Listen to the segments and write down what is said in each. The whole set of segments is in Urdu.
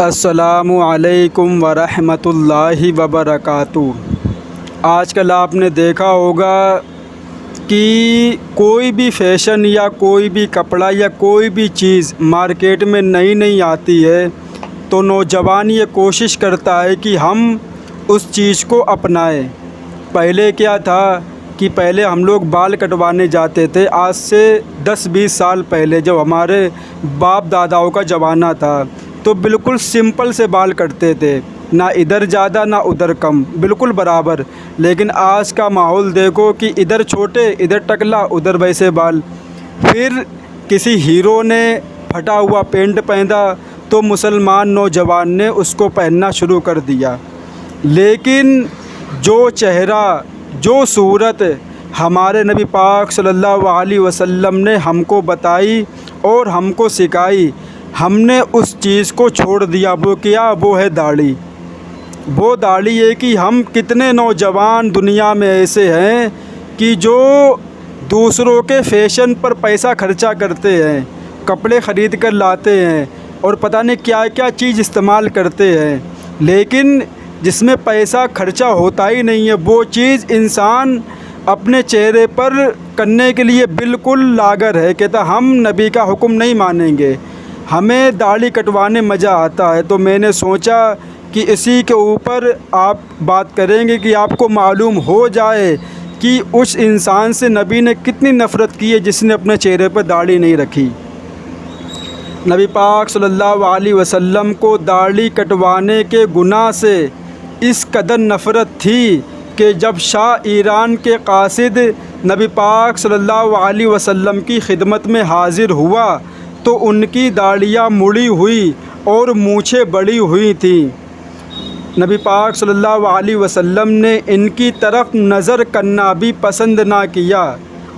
السلام علیکم ورحمۃ اللہ وبرکاتہ۔ آج کل آپ نے دیکھا ہوگا کہ کوئی بھی فیشن یا کوئی بھی کپڑا یا کوئی بھی چیز مارکیٹ میں نئی آتی ہے تو نوجوان یہ کوشش کرتا ہے کہ ہم اس چیز کو اپنائیں۔ پہلے کیا تھا کہ پہلے ہم لوگ بال کٹوانے جاتے تھے، آج سے 10-20 سال پہلے جب ہمارے باپ داداؤں کا زمانہ تھا تو بالکل سمپل سے بال کٹتے تھے، نہ ادھر زیادہ نہ ادھر کم، بالکل برابر۔ لیکن آج کا ماحول دیکھو کہ ادھر چھوٹے ادھر ٹکلا ادھر ویسے بال۔ پھر کسی ہیرو نے پھٹا ہوا پینٹ پہنا تو مسلمان نوجوان نے اس کو پہننا شروع کر دیا۔ لیکن جو چہرہ جو صورت ہمارے نبی پاک صلی اللہ علیہ وسلم نے ہم کو بتائی اور ہم کو سکھائی، ہم نے اس چیز کو چھوڑ دیا۔ وہ کیا؟ وہ ہے داڑھی۔ وہ داڑھی ہے کہ ہم کتنے نوجوان دنیا میں ایسے ہیں کہ جو دوسروں کے فیشن پر پیسہ خرچہ کرتے ہیں، کپڑے خرید کر لاتے ہیں اور پتہ نہیں کیا کیا چیز استعمال کرتے ہیں، لیکن جس میں پیسہ خرچہ ہوتا ہی نہیں ہے وہ چیز انسان اپنے چہرے پر کرنے کے لیے بالکل لاغر ہے۔ کہتا ہم نبی کا حکم نہیں مانیں گے، ہمیں داڑھی کٹوانے مزہ آتا ہے۔ تو میں نے سوچا کہ اسی کے اوپر آپ بات کریں گے کہ آپ کو معلوم ہو جائے کہ اس انسان سے نبی نے کتنی نفرت کی ہے جس نے اپنے چہرے پر داڑھی نہیں رکھی۔ نبی پاک صلی اللہ علیہ وسلم کو داڑھی کٹوانے کے گناہ سے اس قدر نفرت تھی کہ جب شاہ ایران کے قاصد نبی پاک صلی اللہ علیہ وسلم کی خدمت میں حاضر ہوا تو ان کی داڑھیاں مڑی ہوئی اور مونچھیں بڑی ہوئی تھیں۔ نبی پاک صلی اللہ علیہ وسلم نے ان کی طرف نظر کرنا بھی پسند نہ کیا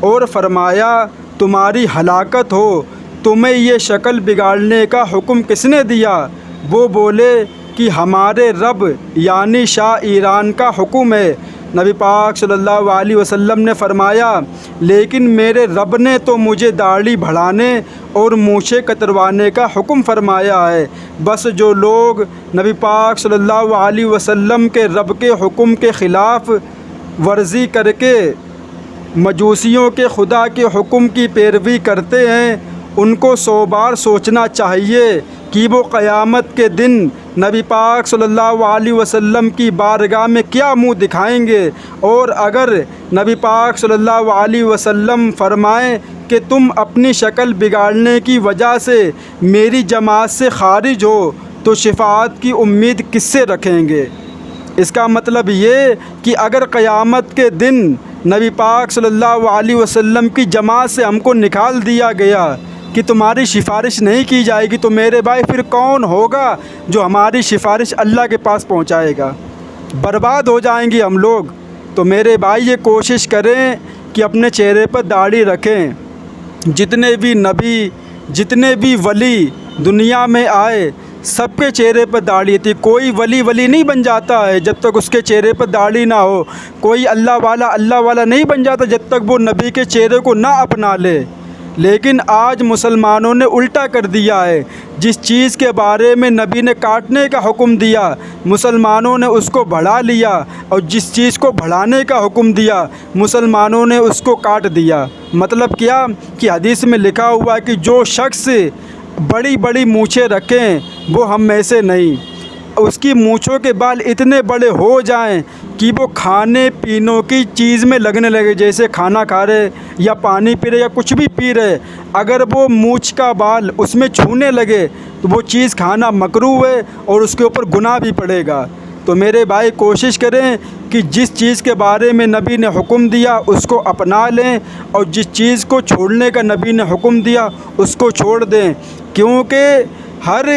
اور فرمایا تمہاری ہلاکت ہو، تمہیں یہ شکل بگاڑنے کا حکم کس نے دیا؟ وہ بولے کہ ہمارے رب یعنی شاہ ایران کا حکم ہے۔ نبی پاک صلی اللہ علیہ وسلم نے فرمایا لیکن میرے رب نے تو مجھے داڑھی بڑھانے اور مونچھیں کتروانے کا حکم فرمایا ہے۔ بس جو لوگ نبی پاک صلی اللہ علیہ وسلم کے رب کے حکم کے خلاف ورزی کر کے مجوسیوں کے خدا کے حکم کی پیروی کرتے ہیں، ان کو 100 بار سوچنا چاہیے کہ وہ قیامت کے دن نبی پاک صلی اللہ علیہ وسلم کی بارگاہ میں کیا منہ دکھائیں گے۔ اور اگر نبی پاک صلی اللہ علیہ وسلم فرمائیں کہ تم اپنی شکل بگاڑنے کی وجہ سے میری جماعت سے خارج ہو تو شفاعت کی امید کس سے رکھیں گے؟ اس کا مطلب یہ کہ اگر قیامت کے دن نبی پاک صلی اللہ علیہ وسلم کی جماعت سے ہم کو نکال دیا گیا کہ تمہاری سفارش نہیں کی جائے گی تو میرے بھائی پھر کون ہوگا جو ہماری سفارش اللہ کے پاس پہنچائے گا؟ برباد ہو جائیں گے ہم لوگ۔ تو میرے بھائی یہ کوشش کریں کہ اپنے چہرے پر داڑھی رکھیں۔ جتنے بھی نبی جتنے بھی ولی دنیا میں آئے سب کے چہرے پر داڑھی تھی۔ کوئی ولی نہیں بن جاتا ہے جب تک اس کے چہرے پر داڑھی نہ ہو، کوئی اللہ والا نہیں بن جاتا جب تک وہ نبی کے چہرے کو نہ اپنا لے۔ لیکن آج مسلمانوں نے الٹا کر دیا ہے، جس چیز کے بارے میں نبی نے کاٹنے کا حکم دیا مسلمانوں نے اس کو بڑھا لیا، اور جس چیز کو بڑھانے کا حکم دیا مسلمانوں نے اس کو کاٹ دیا۔ مطلب کیا کہ حدیث میں لکھا ہوا ہے کہ جو شخص بڑی مونچھیں رکھیں وہ ہم میں سے نہیں، اس کی مونچھوں کے بال اتنے بڑے ہو جائیں کہ وہ کھانے پینے کی چیز میں لگنے لگے، جیسے کھانا کھا رہے یا پانی پی رہے یا کچھ بھی پی رہے، اگر وہ مونچھ کا بال اس میں چھونے لگے تو وہ چیز کھانا مکروہ ہے اور اس کے اوپر گناہ بھی پڑے گا۔ تو میرے بھائی کوشش کریں کہ جس چیز کے بارے میں نبی نے حکم دیا اس کو اپنا لیں، اور جس چیز کو چھوڑنے کا نبی نے حکم دیا اس کو چھوڑ دیں، کیونکہ ہر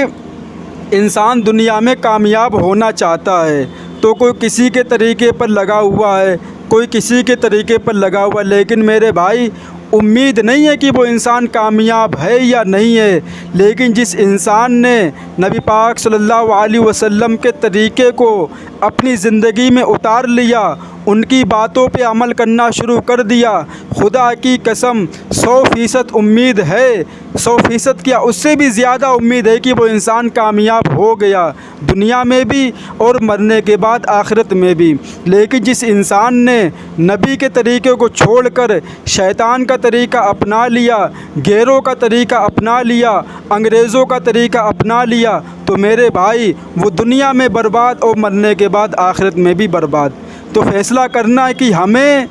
انسان دنیا میں کامیاب ہونا چاہتا ہے۔ تو کوئی کسی کے طریقے پر لگا ہوا ہے، کوئی کسی کے طریقے پر لگا ہوا ہے، لیکن میرے بھائی امید نہیں ہے کہ وہ انسان کامیاب ہے یا نہیں ہے، لیکن جس انسان نے نبی پاک صلی اللہ علیہ وسلم کے طریقے کو اپنی زندگی میں اتار لیا ان کی باتوں پہ عمل کرنا شروع کر دیا، خدا کی قسم 100% امید ہے، 100% کیا اس سے بھی زیادہ امید ہے کہ وہ انسان کامیاب ہو گیا، دنیا میں بھی اور مرنے کے بعد آخرت میں بھی۔ لیکن جس انسان نے نبی کے طریقے کو چھوڑ کر شیطان کا طریقہ اپنا لیا، غیروں کا طریقہ اپنا لیا، انگریزوں کا طریقہ اپنا لیا، تو میرے بھائی وہ دنیا میں برباد اور مرنے کے بعد آخرت میں بھی برباد۔ تو فیصلہ کرنا ہے کہ ہمیں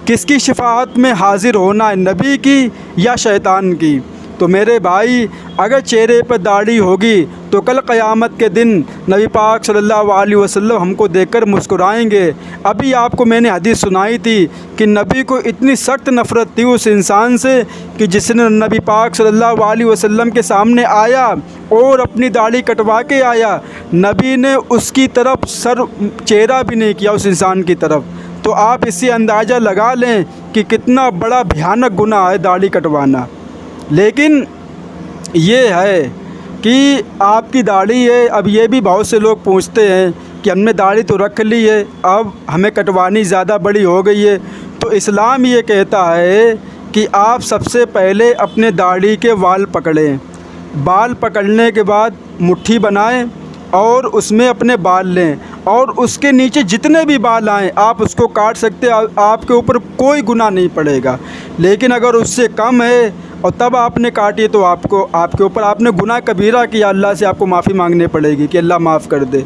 کس کی شفاعت میں حاضر ہونا ہے، نبی کی یا شیطان کی۔ تو میرے بھائی اگر چہرے پہ داڑھی ہوگی تو کل قیامت کے دن نبی پاک صلی اللہ علیہ وسلم ہم کو دیکھ کر مسکرائیں گے۔ ابھی آپ کو میں نے حدیث سنائی تھی کہ نبی کو اتنی سخت نفرت تھی اس انسان سے کہ جس نے نبی پاک صلی اللہ علیہ وسلم کے سامنے آیا اور اپنی داڑھی کٹوا کے آیا، نبی نے اس کی طرف چہرہ بھی نہیں کیا اس انسان کی طرف۔ تو آپ اس سے اندازہ لگا لیں کہ کتنا بڑا بھیانک گناہ ہے داڑھی کٹوانا۔ لیکن یہ ہے کہ آپ کی داڑھی ہے، اب یہ بھی بہت سے لوگ پوچھتے ہیں کہ ہم نے داڑھی تو رکھ لی ہے، اب ہمیں کٹوانی زیادہ بڑی ہو گئی ہے۔ تو اسلام یہ کہتا ہے کہ آپ سب سے پہلے اپنے داڑھی کے وال پکڑیں، بال پکڑنے کے بعد مٹھی بنائیں اور اس میں اپنے بال لیں، اور اس کے نیچے جتنے بھی بال آئیں آپ اس کو کاٹ سکتے، آپ کے اوپر کوئی گناہ نہیں پڑے گا۔ لیکن اگر اس سے کم ہے اور تب آپ نے کاٹی تو آپ کے اوپر آپ نے گناہ کبیرہ کیا، اللہ سے آپ کو معافی مانگنے پڑے گی کہ اللہ معاف کر دے۔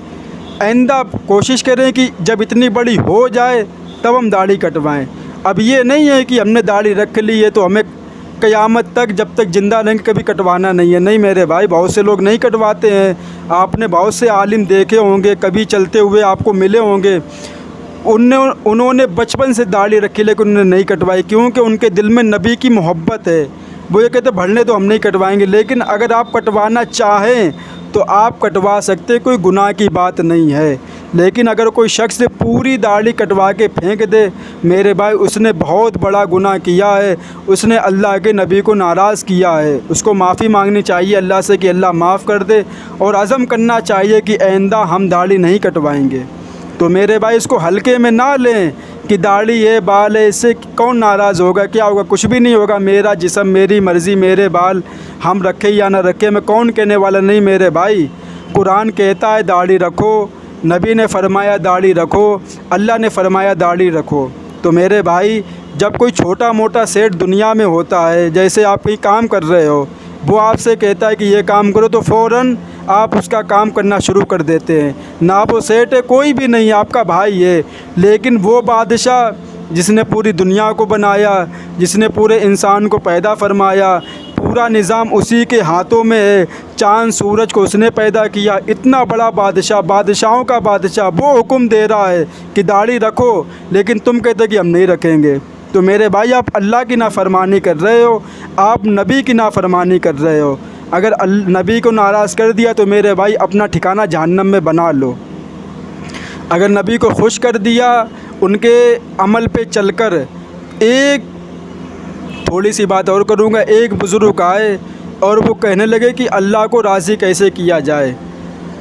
آئندہ کوشش کریں کہ جب اتنی بڑی ہو جائے تب ہم داڑھی کٹوائیں۔ اب یہ نہیں ہے کہ ہم نے داڑھی رکھ لی ہے تو ہمیں قیامت تک جب تک زندہ رہیں گے کبھی کٹوانا نہیں ہے۔ نہیں میرے بھائی، بہت سے لوگ نہیں کٹواتے ہیں، آپ نے بہت سے عالم دیکھے ہوں گے، کبھی چلتے ہوئے آپ کو ملے ہوں گے، انہوں نے بچپن سے داڑھی رکھی لیکن انہوں نے نہیں کٹوائی، کیونکہ ان کے دل میں نبی کی محبت ہے۔ وہ یہ کہتے بھرنے تو ہم نہیں کٹوائیں گے، لیکن اگر آپ کٹوانا چاہیں تو آپ کٹوا سکتے، کوئی گناہ کی بات نہیں ہے۔ لیکن اگر کوئی شخص پوری داڑھی کٹوا کے پھینک دے میرے بھائی، اس نے بہت بڑا گناہ کیا ہے، اس نے اللہ کے نبی کو ناراض کیا ہے۔ اس کو معافی مانگنی چاہیے اللہ سے کہ اللہ معاف کر دے، اور عزم کرنا چاہیے کہ آئندہ ہم داڑھی نہیں کٹوائیں گے۔ تو میرے بھائی اس کو ہلکے میں نہ لیں کہ داڑھی ہے، بال ہے، اس سے کون ناراض ہوگا، کیا ہوگا، کچھ بھی نہیں ہوگا۔ میرا جسم، میری مرضی، میرے بال، ہم رکھے یا نہ رکھے میں کون کہنے والا نہیں میرے بھائی۔ قرآن کہتا ہے داڑھی رکھو، نبی نے فرمایا داڑھی رکھو، اللہ نے فرمایا داڑھی رکھو۔ تو میرے بھائی جب کوئی چھوٹا موٹا سیٹ دنیا میں ہوتا ہے، جیسے آپ کوئی کام کر رہے ہو، وہ آپ سے کہتا ہے کہ یہ کام کرو تو فوراً آپ اس کا کام کرنا شروع کر دیتے ہیں۔ نہ وہ سیٹ ہے، کوئی بھی نہیں، آپ کا بھائی ہے، لیکن وہ بادشاہ جس نے پوری دنیا کو بنایا، جس نے پورے انسان کو پیدا فرمایا، پورا نظام اسی کے ہاتھوں میں ہے، چاند سورج کو اس نے پیدا کیا، اتنا بڑا بادشاہ، بادشاہوں کا بادشاہ، وہ حکم دے رہا ہے کہ داڑھی رکھو، لیکن تم کہتے کہ ہم نہیں رکھیں گے۔ تو میرے بھائی آپ اللہ کی نافرمانی کر رہے ہو، آپ نبی کی نافرمانی کر رہے ہو۔ اگر نبی کو ناراض کر دیا تو میرے بھائی اپنا ٹھکانہ جہنم میں بنا لو۔ اگر نبی کو خوش کر دیا ان کے عمل پہ چل کر، ایک تھوڑی سی بات اور کروں گا، ایک بزرگ آئے اور وہ کہنے لگے کہ اللہ کو راضی کیسے کیا جائے،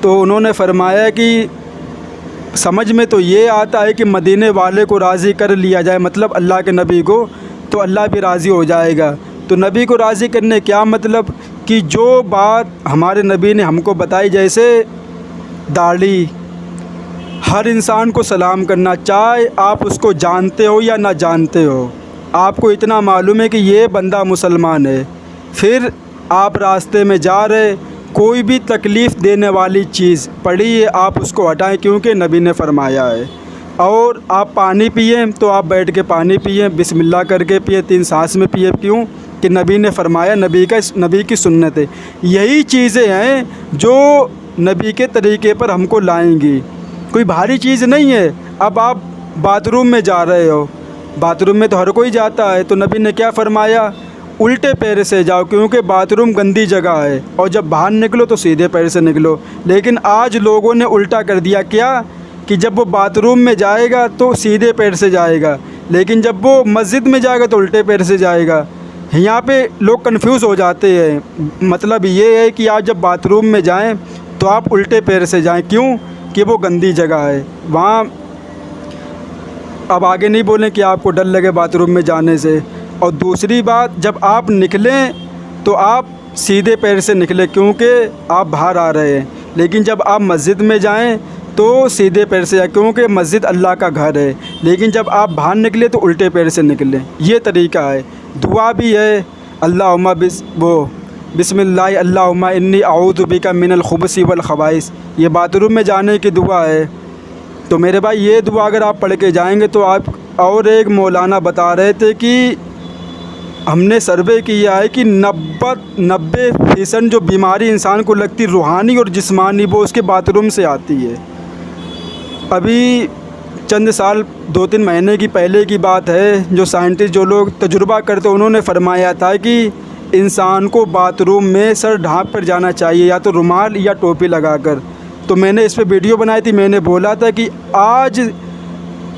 تو انہوں نے فرمایا کہ سمجھ میں تو یہ آتا ہے کہ مدینے والے کو راضی کر لیا جائے، مطلب اللہ کے نبی کو، تو اللہ بھی راضی ہو جائے گا۔ تو نبی کو راضی کرنے کیا مطلب کہ جو بات ہمارے نبی نے ہم کو بتائی، جیسے داڑھی، ہر انسان کو سلام کرنا، چاہے آپ اس کو جانتے ہو یا نہ جانتے ہو، آپ کو اتنا معلوم ہے کہ یہ بندہ مسلمان ہے، پھر آپ راستے میں جا رہے، کوئی بھی تکلیف دینے والی چیز پڑی ہے آپ اس کو ہٹائیں، کیونکہ نبی نے فرمایا ہے۔ اور آپ پانی پئیں تو آپ بیٹھ کے پانی پئیں، بسم اللہ کر کے پئیں، 3 سانس میں پئیں، کیوں کہ نبی نے فرمایا، نبی کی سنت ہے۔ یہی چیزیں ہیں جو نبی کے طریقے پر ہم کو لائیں گی، کوئی بھاری چیز نہیں ہے۔ اب آپ باتھ روم میں جا رہے ہو، باتھ روم میں تو ہر کوئی جاتا ہے، تو نبی نے کیا فرمایا، الٹے پیر سے جاؤ، کیونکہ باتھ روم گندی جگہ ہے، اور جب باہر نکلو تو سیدھے پیر سے نکلو۔ لیکن آج لوگوں نے الٹا کر دیا، کیا کہ جب وہ باتھ روم میں جائے گا تو سیدھے پیر سے جائے گا، لیکن جب وہ مسجد میں جائے گا تو الٹے پیر سے جائے گا۔ یہاں پہ لوگ کنفیوز ہو جاتے ہیں۔ مطلب یہ ہے کہ آپ جب باتھ روم میں جائیں تو آپ الٹے پیر سے جائیں، کیوں کہ وہ گندی جگہ ہے، وہاں اب آگے نہیں بولیں کہ آپ کو ڈر لگے باتھ روم میں جانے سے۔ اور دوسری بات، جب آپ نکلیں تو آپ سیدھے پیر سے نکلیں کیونکہ آپ باہر آ رہے ہیں، لیکن جب آپ مسجد میں جائیں تو سیدھے پیر سے جائیں کیونکہ مسجد اللہ کا گھر ہے، لیکن جب آپ باہر نکلیں تو الٹے پیر سے نکلیں۔ یہ طریقہ ہے۔ دعا بھی ہے اللہم بسم اللہ اللہم انی اعوذ بک من الخبث والخبائث، یہ باتھ روم میں جانے کی دعا ہے۔ تو میرے بھائی یہ دعا اگر آپ پڑھ کے جائیں گے تو آپ، اور ایک مولانا بتا رہے تھے کہ ہم نے سروے کیا ہے کہ 90% جو بیماری انسان کو لگتی روحانی اور جسمانی وہ اس کے باتھ روم سے آتی ہے۔ ابھی چند سال 2-3 مہینے کی پہلے کی بات ہے، جو سائنٹسٹ جو لوگ تجربہ کرتے انہوں نے فرمایا تھا کہ انسان کو باتھ روم میں سر ڈھانپ کر جانا چاہیے، یا تو رومال یا ٹوپی لگا کر۔ تو میں نے اس پہ ویڈیو بنائی تھی، میں نے بولا تھا کہ آج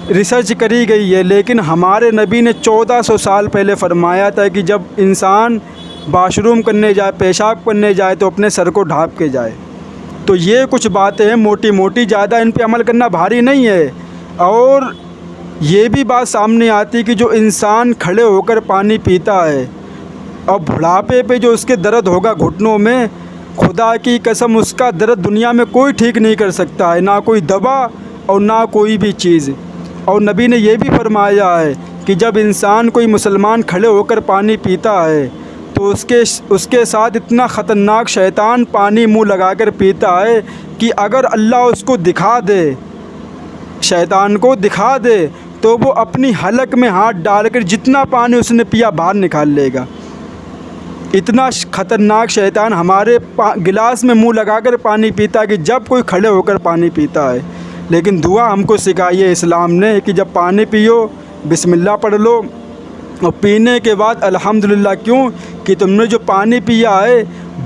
ریسرچ کری گئی ہے، لیکن ہمارے نبی نے 1400 سال پہلے فرمایا تھا کہ جب انسان واش روم کرنے جائے، پیشاب کرنے جائے تو اپنے سر کو ڈھانپ کے جائے۔ تو یہ کچھ باتیں ہیں موٹی موٹی، زیادہ ان پہ عمل کرنا بھاری نہیں ہے۔ اور یہ بھی بات سامنے آتی کہ جو انسان کھڑے ہو کر پانی پیتا ہے اور بڑھاپے پہ جو اس کے درد ہوگا گھٹنوں میں، خدا کی قسم اس کا درد دنیا میں کوئی ٹھیک نہیں کر سکتا ہے، نہ کوئی دوا اور نہ کوئی بھی چیز۔ اور نبی نے یہ بھی فرمایا ہے کہ جب انسان کوئی مسلمان کھڑے ہو کر پانی پیتا ہے تو اس کے ساتھ اتنا خطرناک شیطان پانی منہ لگا کر پیتا ہے کہ اگر اللہ اس کو دکھا دے، شیطان کو دکھا دے، تو وہ اپنی حلق میں ہاتھ ڈال کر جتنا پانی اس نے پیا باہر نکال لے گا۔ اتنا خطرناک شیطان ہمارے گلاس میں منہ لگا کر پانی پیتا ہے کہ جب کوئی کھڑے ہو کر پانی پیتا ہے۔ لیکن دعا ہم کو سکھائی ہے اسلام نے کہ جب پانی پیو بسم اللہ پڑھ لو، اور پینے کے بعد الحمدللہ، کیوں کہ تم نے جو پانی پیا ہے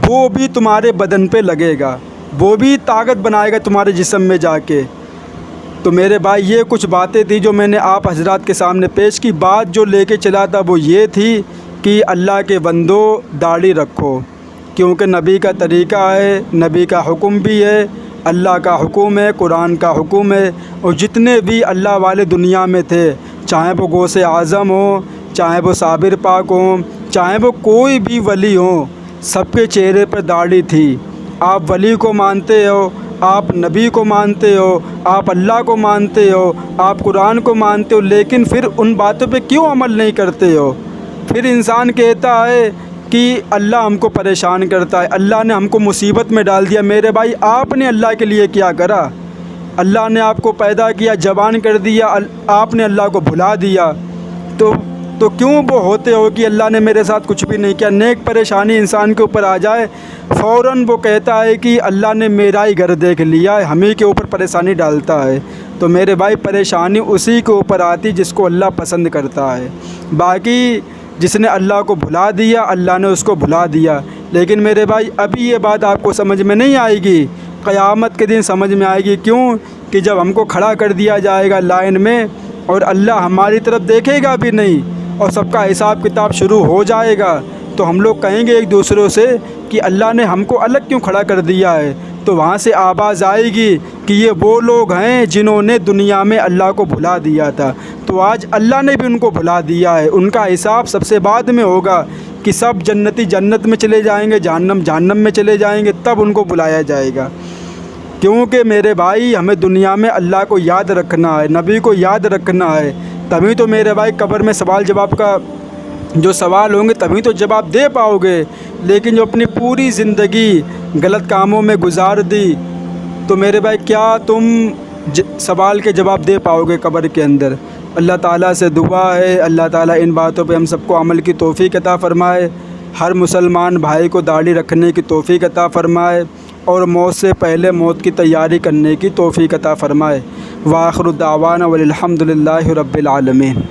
وہ بھی تمہارے بدن پہ لگے گا، وہ بھی طاقت بنائے گا تمہارے جسم میں جا کے۔ تو میرے بھائی یہ کچھ باتیں تھیں جو میں نے آپ حضرات کے سامنے پیش کی۔ بات جو لے کے چلا تھا وہ یہ تھی کہ اللہ کے بندو داڑھی رکھو، کیونکہ نبی کا طریقہ ہے، نبی کا حکم بھی ہے، اللہ کا حکم ہے، قرآن کا حکم ہے۔ اور جتنے بھی اللہ والے دنیا میں تھے، چاہے وہ غوث اعظم ہوں، چاہے وہ صابر پاک ہوں، چاہے وہ کوئی بھی ولی ہوں، سب کے چہرے پر داڑھی تھی۔ آپ ولی کو مانتے ہو، آپ نبی کو مانتے ہو، آپ اللہ کو مانتے ہو، آپ قرآن کو مانتے ہو، لیکن پھر ان باتوں پہ کیوں عمل نہیں کرتے ہو؟ پھر انسان کہتا ہے کہ اللہ ہم کو پریشان کرتا ہے، اللہ نے ہم کو مصیبت میں ڈال دیا۔ میرے بھائی آپ نے اللہ کے لیے کیا کرا؟ اللہ نے آپ کو پیدا کیا، جوان کر دیا، آپ نے اللہ کو بھلا دیا، تو کیوں وہ ہوتے ہو کہ اللہ نے میرے ساتھ کچھ بھی نہیں کیا؟ نیک پریشانی انسان کے اوپر آ جائے فوراً وہ کہتا ہے کہ اللہ نے میرا ہی گھر دیکھ لیا ہے، ہمیں کے اوپر پریشانی ڈالتا ہے۔ تو میرے بھائی پریشانی اسی کے اوپر آتی جس کو اللہ پسند کرتا ہے۔ باقی جس نے اللہ کو بھلا دیا، اللہ نے اس کو بھلا دیا۔ لیکن میرے بھائی ابھی یہ بات آپ کو سمجھ میں نہیں آئے گی، قیامت کے دن سمجھ میں آئے گی۔ کیوں کہ جب ہم کو کھڑا کر دیا جائے گا لائن میں، اور اللہ ہماری طرف دیکھے گا بھی نہیں، اور سب کا حساب کتاب شروع ہو جائے گا، تو ہم لوگ کہیں گے ایک دوسرے سے کہ اللہ نے ہم کو الگ کیوں کھڑا کر دیا ہے؟ تو وہاں سے آواز آئے گی کہ یہ وہ لوگ ہیں جنہوں نے دنیا میں اللہ کو بھلا دیا تھا، تو آج اللہ نے بھی ان کو بھلا دیا ہے۔ ان کا حساب سب سے بعد میں ہوگا کہ سب جنتی جنت میں چلے جائیں گے، جہنم جہنم میں چلے جائیں گے، تب ان کو بلایا جائے گا۔ کیونکہ میرے بھائی ہمیں دنیا میں اللہ کو یاد رکھنا ہے، نبی کو یاد رکھنا ہے، تبھی تو میرے بھائی قبر میں سوال جواب کا جو سوال ہوں گے تبھی تو جواب دے پاؤ گے۔ لیکن جو اپنی پوری زندگی غلط کاموں میں گزار دی، تو میرے بھائی کیا تم سوال کے جواب دے پاؤ گے قبر کے اندر؟ اللہ تعالیٰ سے دعا ہے اللہ تعالیٰ ان باتوں پہ ہم سب کو عمل کی توفیق عطا فرمائے، ہر مسلمان بھائی کو داڑھی رکھنے کی توفیق عطا فرمائے، اور موت سے پہلے موت کی تیاری کرنے کی توفیق عطا فرمائے۔ وآخر دعوانا والحمد للہ رب العالمین۔